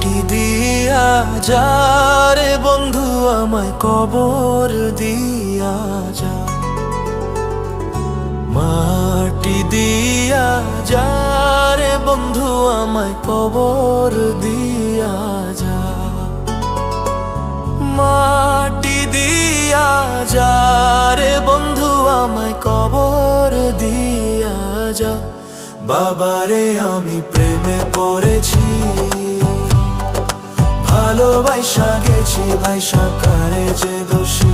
মাটি দিয়া যা রে বন্ধু আমায় কবর দিয়া যা, মাটি দিয়া যা রে বন্ধু আমায় কবর দিয়া যা, মাটি দিয়া যা রে বন্ধু আমায় কবর দিয়া যা। বাবারে আমি প্রেমে পড়েছি, ভালোবাসা গেছি ভাইসা কারে যে দোষী।